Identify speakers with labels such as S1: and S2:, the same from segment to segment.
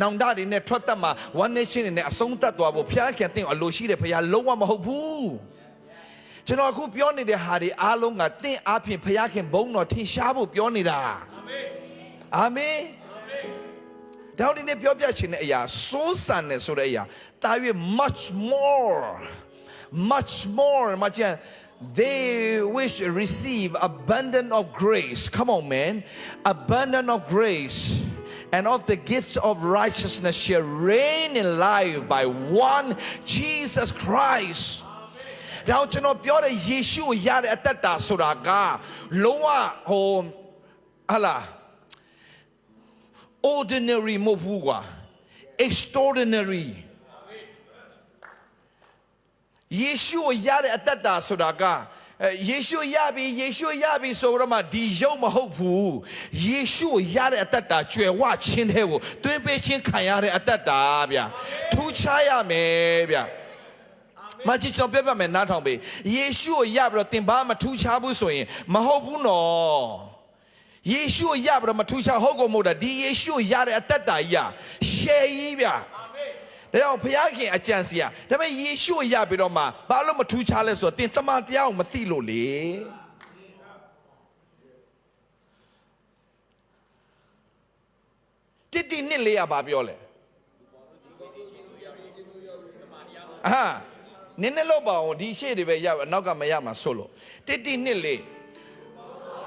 S1: နောင်တတွေနဲ့ထွက်သက်မှာ one nation တွေနဲ့အဆုံးသတ်သွားဖို့ဘုရားခင်တင်အလိုရှိတယ်ဘုရားလုံးဝမဟုတ်ဘူးကျွန်တော်အခုပြောနေတဲ့ဟာတွေအားလုံးကတင့်အားဖြင့်ဘုရားခင်ဘုန်းတော်ထင်ရှားဖို့ပြောနေတာအာမင်ဒါဒီနေ့ပြောပြချင်တဲ့အရာစိုးစံနေဆိုတဲ့အရာတာ၍ much more မကျန် they wish receive abundance of grace come on man abundance of grace and of the gifts of righteousness shall reign in life by one Jesus Christ ဒါကျွန်တော်ပြောတဲ့ယေရှုရတဲ့အသက်တာဆိုတာကလုံးဝဟာလား ordinary မဟုတ်ဘူးကွာ extraordinary ယေရှုရတဲ့အသက်တာဆိုတာကယေရှုရပြီဆိုတော့မှဒီရုပ်မဟုတ်ဘူးယေရှုရတဲ့အသက်တာကြွယ်ဝခြင်းတဲ့ကိုတွင်ပေးခြင်းခံရတဲ့အသက်တာဗျာထူးခြားရမယ်ဗျာမကြည့်ကျွန်တော်ပြပြမယ်နားထောင်ပေးယေရှုရပြီးတော့သင်ဘာမှထူးခြားဘူးဆိုရင်မဟုတ်ဘူးနော်ယေရှုရပြီးတော့မထူးခြားဟုတ်ကုန်မဟုတ်တာဒီယေရှုရတဲ့အသက်တာကြီးရှယ်ကြီးဗျာဒါကြောင့်ဘုရားခင်အကြံစီဒါပေမဲ့ယေရှုရပြီးတော့မှဘာလို့မထူးခြားလဲဆိုတော့သင်တမန်တရားကိုမသိလို့လေတိနှစ်လေးဘာပြောလဲနင်းနဲ့လို့ပါအောင်ဒီရှေ့တွေပဲရအနောက်ကမရမှာဆိုလို့တိနှစ်လေး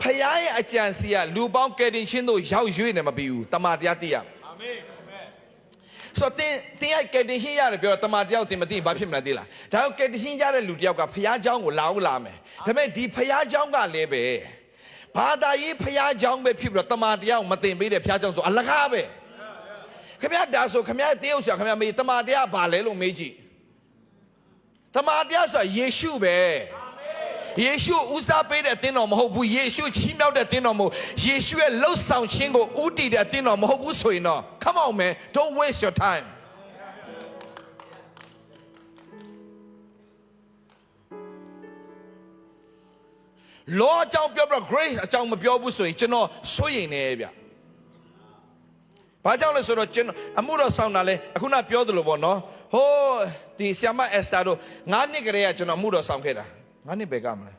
S1: ဖခင်ရဲ့အကြံစီလူပေါင်းကယ်တင်ရှင်တို့ရောက်ရွေးနေမပြီးဘူးတမန်တရားသိရအာမင်ဆိုတင်ရဲ့ကယ်တင်ရှင်ရတယ်ပြောတမန်တရားတင်မသိဘာဖြစ်မလဲသိလားဒါကြောင့်ကယ်တင်ရှင်ရတဲ့လူတယောက်ကဖခင်เจ้าကိုလာမယ်ဒါပေမဲ့ဒီဖခင်เจ้าကလည်းပဲဘာသာရေးဖခင်เจ้าပဲဖြစ်ပြီးတော့တမန်တရားကိုမတင်ပေးတဲ့ဖခင်เจ้าဆိုအလကားပဲခင်ဗျာဒါဆိုခင်ဗျာတင်းအောင်ဆရာခင်ဗျာမေးတမန်တရားဘာလဲလို့မေးကြည့်တမန်တရားဆိုယေရှုပဲယေရှုဦးစားပေးတဲ့အသင်းတော်မဟုတ်ဘူးယေရှုချီးမြှောက်တဲ့အသင်းတော်မဟုတ်ယေရှုရဲ့လှုပ်ဆောင်ခြင်းကိုဥတည်တဲ့အသင်းတော်မဟုတ်ဘူးဆိုရင်တော့ come on man don't waste your time လောအကြောင်းပြောပြီး grace အကြောင်းမပြောဘူးဆိုရင်ကျွန်တော်စိုးရိမ်နေဗျဘာကြောင့်လဲဆိုတော့ကျွန်တော်အမှုတော်ဆောင်တာလဲအခုနပြောသလိုပေါ့နော်ဟိုးဒီဆီယမအက်စတာတို့9နှစ်ကလေးကကျွန်တော်အမှုတော်ဆောင်ခဲ့တာ9နှစ်ပဲကမလဲ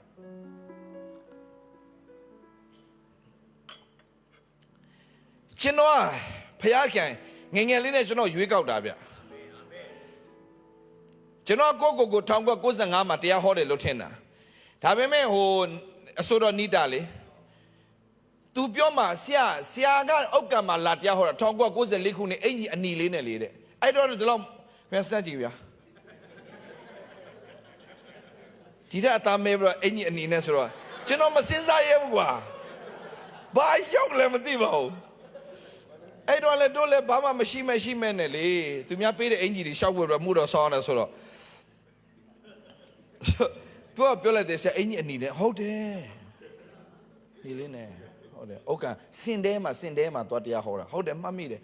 S1: ကျွန်တော်ဖျားခင်ငယ်လေးနဲ့ကျွန်တော်ရွေးကောက်တာဗျကျွန်တော်ကို1995မှာတရားဟောတယ်လို့ထင်တာဒါပေမဲ့ဟိုအစိုးရနီးတာလေသူပြောမှာဆရာကအောက်ကမှာလာတရားဟောတာ1994ခုနှစ်အင်ကြီးအနီလေးနဲ့လေတဲ့အဲ့တော့ဒီလောက်ပြန်စကြည့်ဗျာဒီတဲ့အသားမဲပြီးတော့အင်ကြီးအနီနဲ့ဆိုတော့ကျွန်တော်မစင်စားရဲဘူးကွာဘာရောက်လဲမသိပါဘူးအဲ့တော့လည်းတို့လည်းဘာမှမရှိမဲ့နဲ့လေသူများပေးတဲ့အင်ကြီးတွေရှောက်ဝဲပြီးမှုတော့ဆောင်းနေဆိုတော့သူကပြောလိုက်တယ်ဆရာအင်ကြီးအနီနဲ့ဟုတ်တယ်ဒီလေးနဲ့ဟုတ်တယ်ဟုတ်ကစင်တဲမှာသွားတရားဟောတာဟုတ်တယ်မှတ်မိတယ်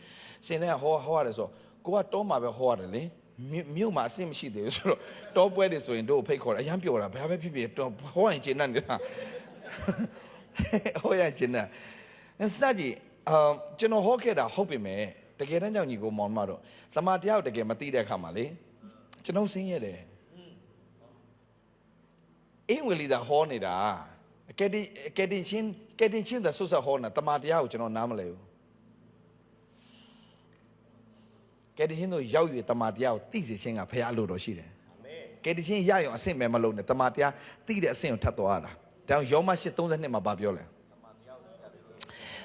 S1: စင်တဲကဟောရတယ်ဆိုကိုကတောမှာပဲဟောရတယ်လေမြို့မှာအဆင်မရှိသေးဘူးဆိုတော့တောပွဲတွေဆိုရင်တို့ဖိတ်ခေါ်တာအရမ်းပြောတာဘာပဲဖြစ်တော့ဟောရင်ကျင်နေတာဟောရင်ကျင်နေတာစကြည့်ကျွန်တော်ဟောခဲ့တာဟုတ်ပြီမဲ့တကယ်တမ်းကြောင့်ညီကိုမောင်မတော့သမာတရားကိုတကယ်မသိတဲ့အခါမှာလေကျွန်တော်ဆင်းရဲတယ်အင်္ဂလိပ်သာဟောနေတာကဲတင်ချင်းသာဆုစဟောနေတာတမာတရားကိုကျွန်တော်နားမလဲဘူးကဲတင်ချင်းတို့ရောက်ရတမာတရားကိုသိစေခြင်းကဖခင်အလိုတော်ရှိတယ်ကဲတင်ချင်းရရုံအဆင့်ပဲမလုံးနဲ့တမာတရားသိတဲ့အဆင့်ကိုထပ်သွားတာဒါကြောင့်ယောမ 8:32 မှာပြောလဲ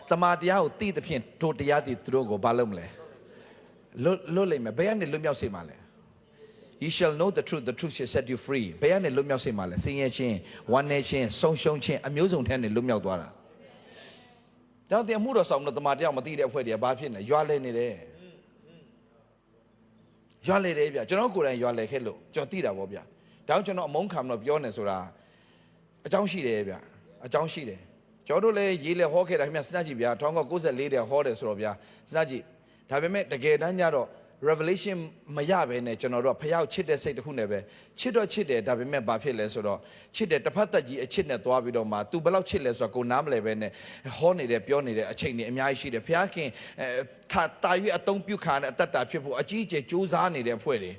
S1: တမာတရားကိုသိတဲ့ဖြင့်တို့တရားတွေသူတို့ကိုဘာလုပ်မလဲလွတ်လိမ့်မယ်ဘယ်ကနေလွတ်မြောက်စေမှာလဲ You shall know the truth shall set you free ဘယ်ကနေလွတ်မြောက်စေမှာလဲဆင်းရဲခြင်းဝမ်းနည်းခြင်းဆုံးရှုံးခြင်းအမျိုးစုံထဲကနေလွတ်မြောက်သွားတာဒါကြောင့်တင်မှုတော်ဆောင်တော့တမာတရားမသိတဲ့အဖွဲ့တွေကဘာဖြစ်နေရွာလဲနေတယ်ရွာလဲတယ်ဗျကျွန်တော်ကိုယ်တိုင်ရွာလဲခဲ့လို့ကျွန်တော်သိတာပေါ့ဗျဒါကြောင့်ကျွန်တော်အမုန်းခံတော့ပြောနေဆိုတာအကြောင်းရှိတယ်ဗျအကြောင်းရှိတယ်ကျွန်တော်တို့လည်းရေးလဲဟောခဲ့တာခင်ဗျစဉ်းစားကြည့်ဗျာ1994တဲ့ဟောတယ်ဆိုတော့ဗျာစဉ်းစားကြည့်ဒါပေမဲ့တကယ်တမ်းကျတော့ revelation မရဘဲနဲ့ကျွန်တော်တို့ကဖျားကိုချစ်တဲ့စိတ်တစ်ခုနဲ့ပဲချစ်တော့ချစ်တယ်ဒါပေမဲ့ဘာဖြစ်လဲဆိုတော့ချစ်တယ်တစ်ဖက်သက်ကြီးအချစ်နဲ့သွားပြီးတော့မှ तू ဘယ်လောက်ချစ်လဲဆိုတော့ကိုနားမလဲပဲနဲ့ဟောနေတယ်ပြောနေတယ်အချိန်တွေအများကြီးရှိတယ်ဖျားခင်တာရွေးအတုံးပြုခါနဲ့အသက်တာဖြစ်ဖို့အကြီးအကျယ်စူးစမ်းနေတဲ့အဖွဲ့တွေ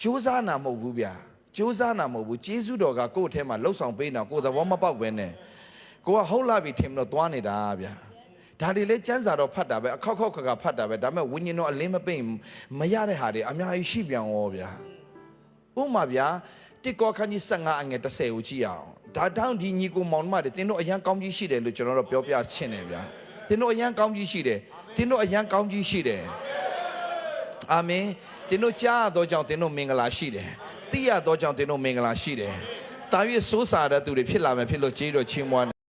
S1: စူးစမ်းတာမဟုတ်ဘူးဗျာစူးစမ်းတာမဟုတ်ဘူးဂျေဇုတော်ကကိုယ့်အထဲမှာလှုပ်ဆောင်ပေးနေတာကိုယ်သဘောမပေါက်ပဲနဲ့ကိုကဟုတ်လာပြီထင်လို့သွားနေတာဗျာဒါတွေလည်းစံစာတော့ဖတ်တာပဲအခောက်ခောက်ခါဖတ်တာပဲဒါပေမဲ့ဝိညာဉ်တော်အလင်းမပိတ်မရတဲ့ဟာတွေအများကြီးရှိပြန်ရောဗျာဥပမာဗျာတစ်ကောခန်းကြီး15အငယ်30ကိုကြည့်အောင်ဒါတောင်ဒီညီကိုမောင်မတွေတင်းတို့အရန်ကောင်းကြီးရှိတယ်လို့ကျွန်တော်တို့ပြောပြချင်တယ်ဗျာတင်းတို့အရန်ကောင်းကြီးရှိတယ်တင်းတို့အရန်ကောင်းကြီးရှိတယ်အာမင်တင်းတို့ကြားရသောကြောင့်တင်းတို့မင်္ဂလာရှိတယ်သိရသောကြောင့်တင်းတို့မင်္ဂလာရှိတယ်တာ၍စိုးစားတဲ့သူတွေဖြစ်လာမယ်ဖြစ်လို့ကျေးတော်ချီးမွမ်း